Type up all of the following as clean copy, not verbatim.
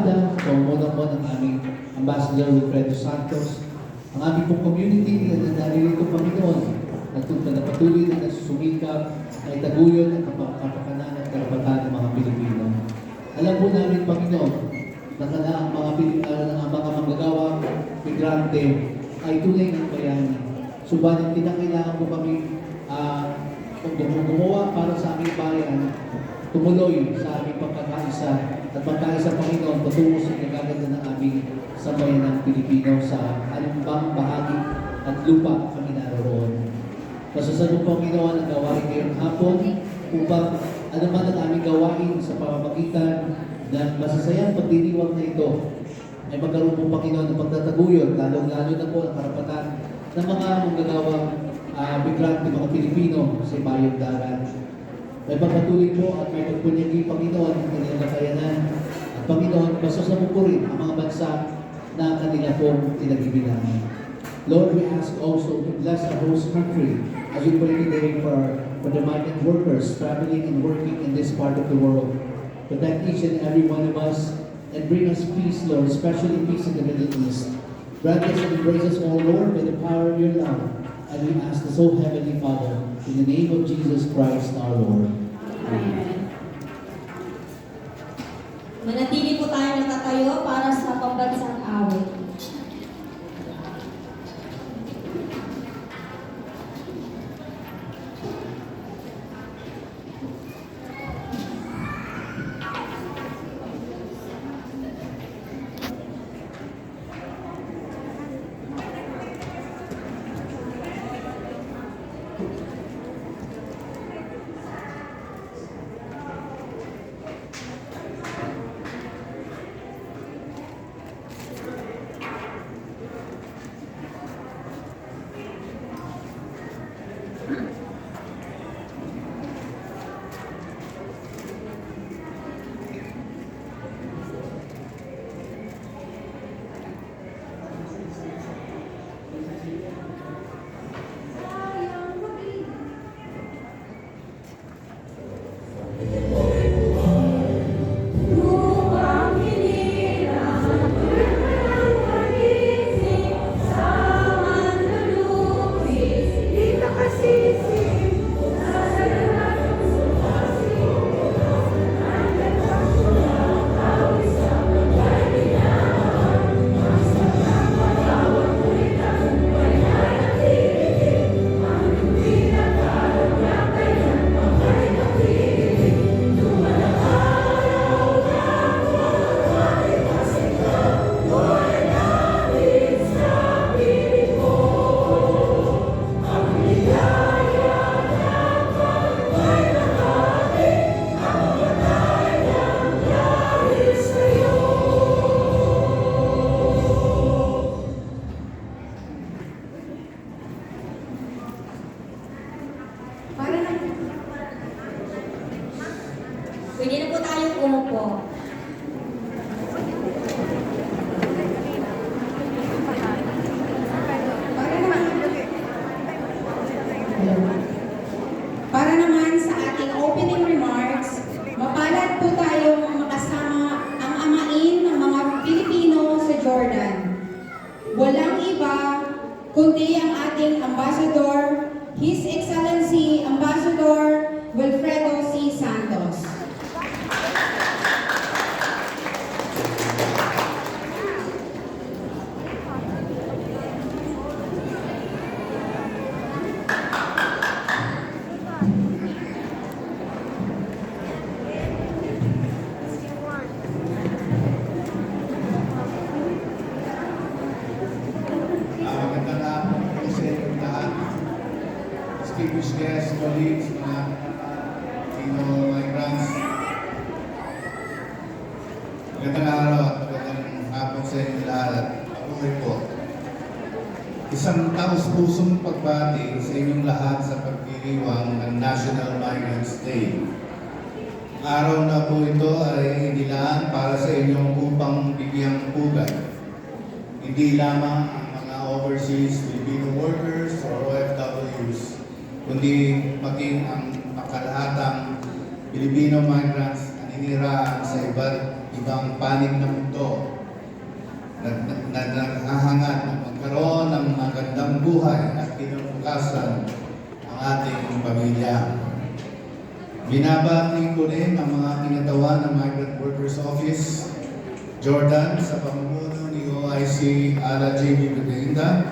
embahada, pamumuno po ng aming Ambassador Wilfredo Santos, ang aming pong community na naririto, Panginoon, at patuloy na nagsusumikap na itaguyod ang kapakanan at karapatan ng mga Pilipino. Alam po namin, Panginoon, na ang mga manggagawang migrante ay tunay ng bayani. Subalit kinakailangan po kami gumawa para sa aming bayan, tumuloy sa aming pagkakaisa at pagkaisa, Panginoon, patungo sa nagaganda ng aming sambayanang Pilipino sa anumbang bahagi at lupa kami naroon. Masasabi po, Panginoon, ang gawain ngayong hapon upang anuman ang aming gawain sa pamamagitan ng masasayang pagdiriwang na ito ay magkaroon po, Panginoon, ng pagtataguyod, lalong-lalo na po ang karapatan ng mga manggagawang migrante, mga Pilipino sa ibayong dagat. May pagpatuloy po at may pagpunyagi, Panginoon, ang kanilang kakayanan. At Panginoon, masasabi po rin ang mga bansa na kanila pong tinagbibilangan. Lord, we ask also to bless our host country as we pray today for the migrant workers traveling and working in this part of the world. Protect each and every one of us and bring us peace, Lord, especially peace in the Middle East. Grant us and embrace us all, Lord, by the power of your love. And we ask this, O Heavenly Father, in the name of Jesus Christ our Lord. Amen. Manatili po tayo nakatayo para sa pambansang awit. Pwede na po tayong umupo. Para naman sa ating opening remarks, mapalad po tayong makasama ang amain ng mga Pilipino sa Jordan. Walang iba kundi ang ating Ambassador, His Excellency Ambassador Wilfredo C. Santos. Magandang hapon po sa inyong lahat. Distinguished guests, colleagues, mga Pino migrants. Magandang araw at magandang hapon sa inyong lahat. Ako po. Isang taos-pusong pagbati sa inyong lahat sa pagdiriwang ng National Migrants Day. Araw na po ito ay inilaan para sa inyong upang bigyang pugad. Hindi lamang ang mga overseas Filipino workers or OFWs, kundi maging ang pangkalahatang Filipino migrants na naninirahan sa iba't ibang panig ng mundo na nanghahangat na magkaroon ng magandang buhay at kinabukasan ang ating pamilya. Binabati ko rin ang mga kinatawan ng Migrant Workers Office, Jordan, sa pamumuno ni OIC Ala J.B. Bedinda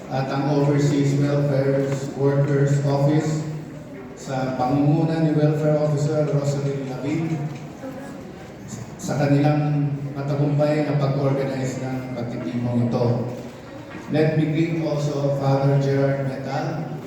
at ang Overseas Welfare Workers Office sa pangunguna ni Welfare Officer Rosalyn Lavid sa kanilang matagumpay na pag-organize ng pagtitipong ito. Let me greet also Father Gerard Metal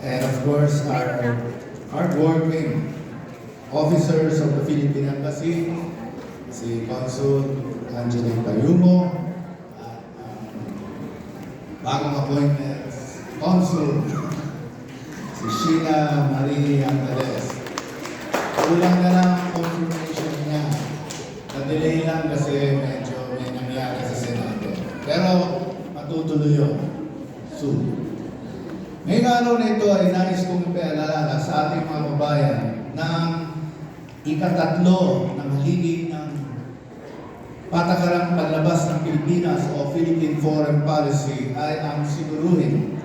and of course our hardworking officers of the Philippine Embassy, si Consul Angeline Payumo, at bagong appointments, Consul si Sheila Marie Angeles. Kulang na lang ang confirmation niya. Na-delay lang kasi medyo may nangyari sa Senado. Pero matutuloy yun soon. Ngayong araw na ito ay nais kong ipaalala sa ating mga kabayan ng ikatatlo ng haligi ng patakarang panlabas ng Pilipinas o Philippine Foreign Policy ay ang siguruhin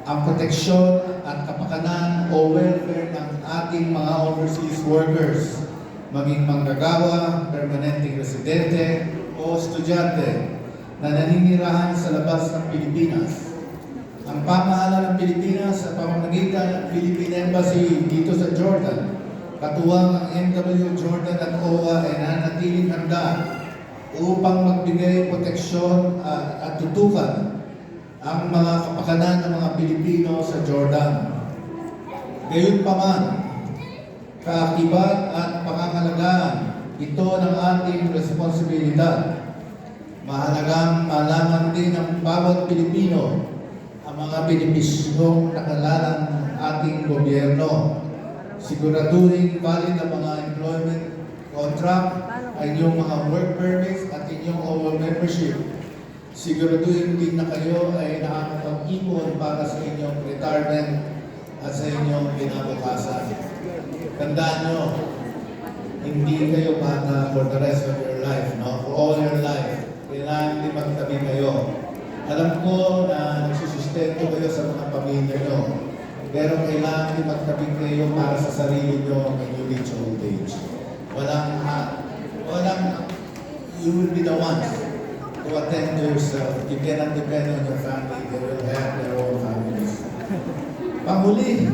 ang proteksyon at kapakanan o welfare ng ating mga overseas workers, maging manggagawa, permanenteng residente o estudyante na naninirahan sa labas ng Pilipinas. Ang pamahalaan ng Pilipinas sa pamamagitan ng Philippine Embassy dito sa Jordan, katuwang ang MW Jordan at OWA ay nanatiling handa upang magbigay proteksyon at tutukan ang mga kapakanan ng mga Pilipino sa Jordan. Gayunpaman, kaakibat at pangangalagaan ito ng ating responsibilidad. Mahalagang malaman din ng bawat Pilipino ang mga benepisyong nakalalang ng ating gobyerno. Siguraduhin valid ang mga employment contract, ay inyong mga work permits at inyong OWA membership. Siguraduhin din na kayo ay nakakapag-ipon para sa inyong retirement at sa inyong kinabukasan. Tandaan nyo, hindi kayo bata for the rest of your life, no? For all your life. Kailangan din magtabi kayo. Alam ko na nagsusustento kayo sa mga pamilya nyo, pero kailangan din magtabi kayo para sa sarili nyo when you reach old age. You will be the ones to attend to yourself. You cannot depend on your family. They will have their own families. Panghuli,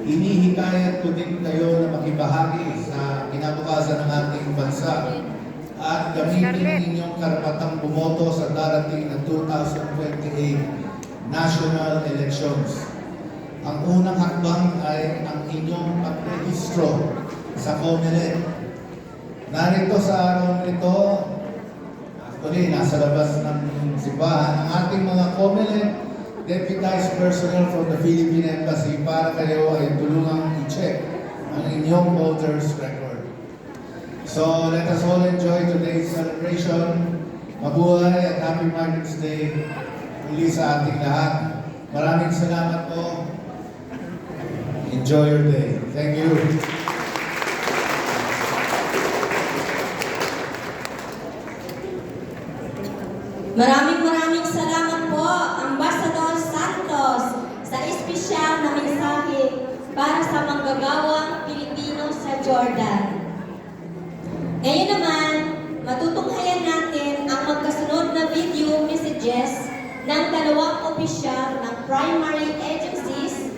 inihikayat ko din kayo na makibahagi sa kinabukasan ng ating bansa at gamitin inyong karapatang bumoto sa darating na 2028 national elections. Ang unang hakbang ay ang inyong pagrehistro sa COMELEC. Narito sa araw nito, actually, nasa labas ng simbahan, ang ating mga COMELEC deputized personnel from the Philippine Embassy para kayo ay tulungang i-check ang inyong voters record. So, let us all enjoy today's celebration. Mabuhay at Happy Migrants Day muli sa ating lahat. Maraming salamat po. Enjoy your day. Thank you. Maraming salamat po, Ambassador Santos, sa espesyal na mensahe para sa manggagawang Pilipino sa Jordan. Ngayon naman, matutunghayan natin ang magkasunod na video messages ng dalawang opisyal ng primary agencies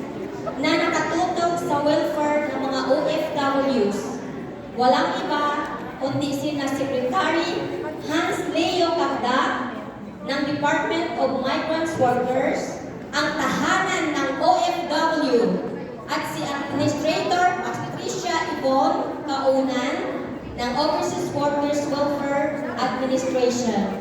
na nakatutok sa welfare ng mga OFWs. Walang iba kundi sina Secretary Hans Leo Cavda ng Department of Migrants Workers, ang tahanan ng OFW, at si Administrator Patricia Yvonne Kaunan ng Overseas Workers Welfare Administration.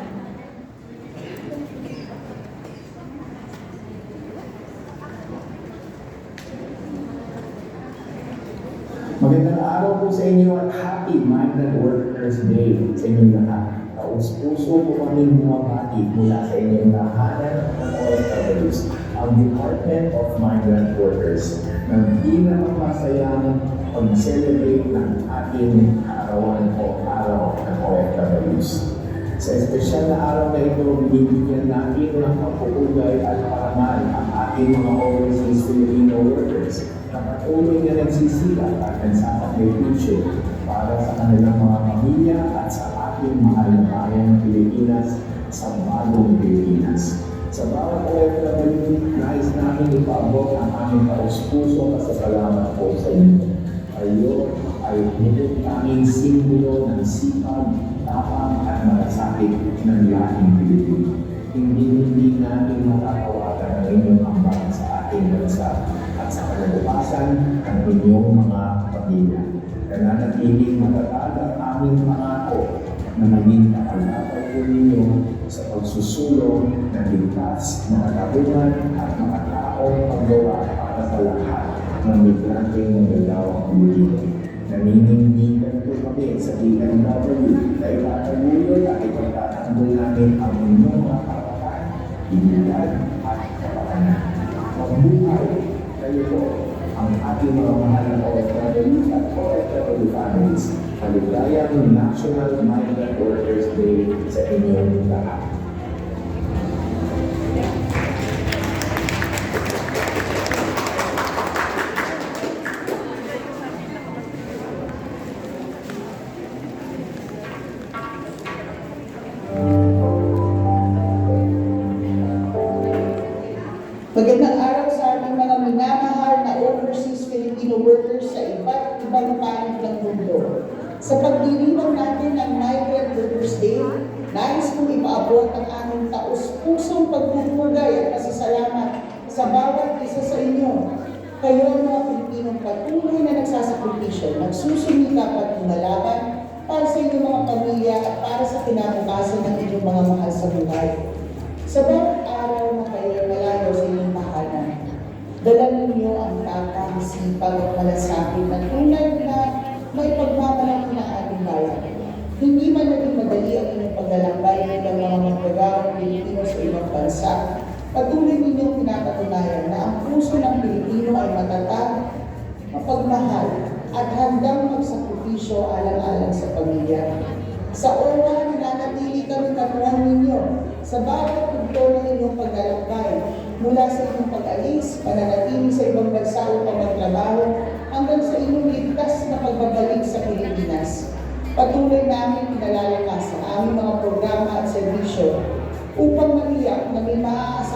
Magandang araw po sa inyo at Happy Migrant Workers Day sa inyong lahat. Taus-puso po kami bumabati mula sa inyong tahanan ng OFWs, ang Department of Migrant Workers, ng pinakamasayang pag-celebrate ng ating arawan o araw ng OFWs. Sa espesyal na araw na ito, binibigyan natin ng pagpupugay at parangal ang ating mga overseas Filipino workers na patuloy na nagsisikap at nagsasakripisyo para sa kanilang mga pamilya at sa ating mahal na bayan ng Pilipinas sa bagong Pilipinas. Sa bawat OFW, nais namin ipaabot ang aming taus-puso pasasalamat po sa inyo. Kayo ay mukhang tanging simbolo ng sipag, tapang at malasakit ng lahing Pilipino. Hindi natin matatawagan ang inyong ambag sa ating bansa at sa kalabukasan ng inyong mga pamilya. Nananatiling matatag ang aming pangako na maging kakalapan po ninyo sa pagsusulong ng ligtas, makatarungan at makataong paggawa para sa lahat ng migranteng magagawang Pilipino. Naninindigan po kami sa DMW na itataguyod at ipagtatanggol namin ang inyong mga karapatan, dignidad at kapakanan. Mabuhay kayo po ang ating mga mahal na OFWs at OFW families. Maligayang National Migrant Workers Day sa inyong lahat. Magandang araw sa ating mga minamahal na overseas Filipino workers sa iba't ibang panig ng mundo. Sa pagdiriwang natin ng Migrant Workers Day, nais kong ipaabot ang aming taus-pusong pagpupugay at pasasalamat sa bawat isa sa inyo. Kayo mga Pilipinong patuloy na nagsasakripisyo, nagsusumikap at lumalaban para sa inyong mga pamilya at para sa kinabukasan ng inyong mga mahal sa buhay. Sa bawat araw na kayo malayo sa inyong tahanan, dala ninyo ang tapang, sipag at malasakit na tunay na may pagmamalaki ng ating bayan. Hindi man naging madali ang inyong paglalakbay bilang mga magagawang Pilipino sa ibang bansa. Patuloy ninyong pinapatunayan na ang puso ng Pilipino ay matatag, mapagmahal, at handang magsakripisyo alang-alang sa pamilya. Sa OWA, nananatili kami katuwang ninyo sa bawat punto ng inyong paglalakbay, mula sa inyong pag-alis, pananatili sa ibang bansa upang magtrabaho, hanggang sa inyong ligtas na pagbabalik sa Pilipinas. Patuloy namin pinalalakas ang aming mga programa at serbisyo upang maniyak na may maaasahan